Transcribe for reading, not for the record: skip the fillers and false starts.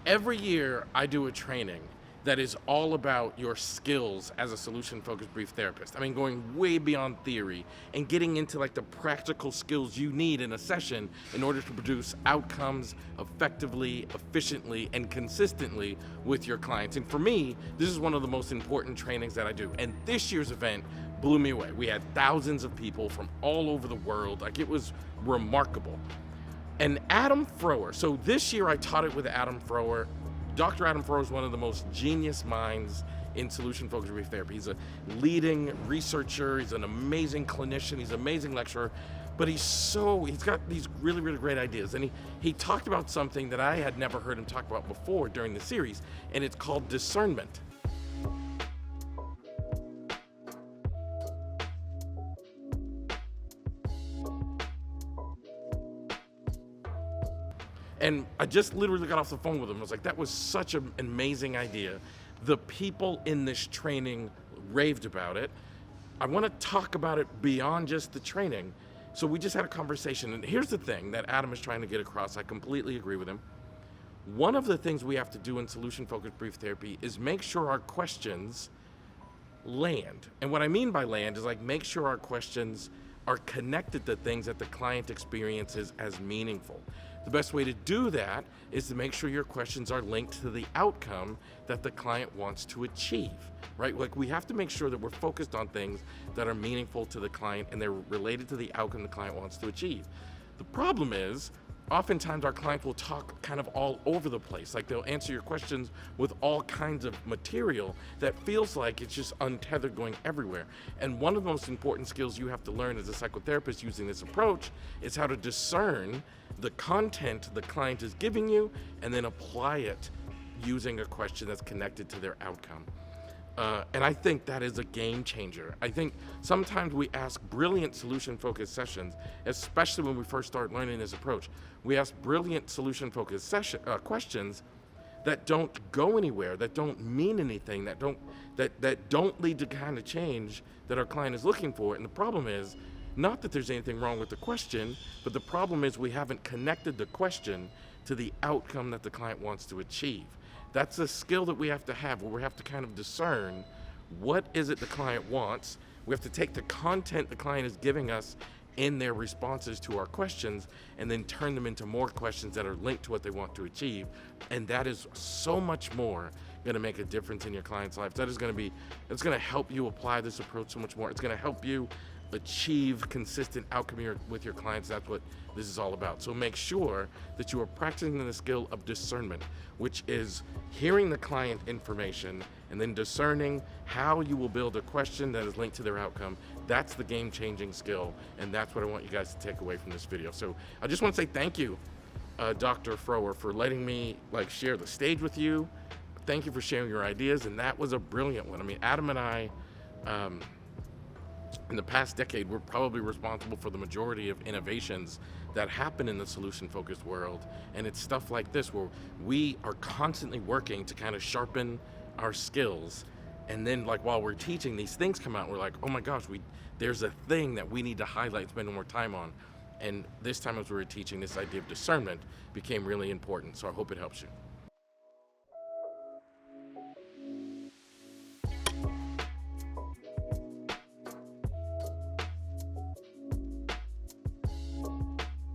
Every year I do a training that is all about your skills as a solution-focused brief therapist. I mean, going way beyond theory and getting into like the practical skills you need in a session in order to produce outcomes effectively, efficiently, and consistently with your clients. And for me, this is one of the most important trainings that I do. And this year's event blew me away. We had thousands of people from all over the world. Like, it was remarkable. And Adam Frower, so this year I taught it with Adam Frower. Dr. Adam Frower is one of the most genius minds in solution-focused brief therapy. He's a leading researcher, he's an amazing clinician, he's an amazing lecturer, but he's got these really, really great ideas. And he talked about something that I had never heard him talk about before during the series, and it's called discernment. And I just literally got off the phone with him. I was like, that was such an amazing idea. The people in this training raved about it. I want to talk about it beyond just the training. So we just had a conversation. And here's the thing that Adam is trying to get across. I completely agree with him. One of the things we have to do in solution-focused brief therapy is make sure our questions land. And what I mean by land is like make sure our questions are connected to things that the client experiences as meaningful. The best way to do that is to make sure your questions are linked to the outcome that the client wants to achieve, right? Like, we have to make sure that we're focused on things that are meaningful to the client and they're related to the outcome the client wants to achieve. The problem is, oftentimes our clients will talk kind of all over the place. Like, they'll answer your questions with all kinds of material that feels like it's just untethered going everywhere. And one of the most important skills you have to learn as a psychotherapist using this approach is how to discern the content the client is giving you and then apply it using a question that's connected to their outcome. And I think that is a game changer. I think sometimes we ask brilliant solution-focused sessions, especially when we first start learning this approach. We ask brilliant solution-focused questions that don't go anywhere, that don't mean anything, that don't lead to kind of change that our client is looking for. And the problem is, not that there's anything wrong with the question, but the problem is we haven't connected the question to the outcome that the client wants to achieve. That's a skill that we have to have, where we have to kind of discern what is it the client wants. We have to take the content the client is giving us in their responses to our questions and then turn them into more questions that are linked to what they want to achieve. And that is so much more going to make a difference in your client's life. It's going to help you apply this approach so much more. It's going to help you achieve consistent outcome with your clients. That's what this is all about. So make sure that you are practicing the skill of discernment, which is hearing the client information and then discerning how you will build a question that is linked to their outcome. That's the game-changing skill, and that's what I want you guys to take away from this video. So I just want to say thank you, Dr. Frower, for letting me share the stage with you. Thank you for sharing your ideas, and that was a brilliant one. I mean, Adam and I, in the past decade, we're probably responsible for the majority of innovations that happen in the solution-focused world. And it's stuff like this where we are constantly working to kind of sharpen our skills. And then while we're teaching, these things come out and we're like, oh my gosh, there's a thing that we need to highlight, spend more time on. And this time as we were teaching, this idea of discernment became really important. So I hope it helps you.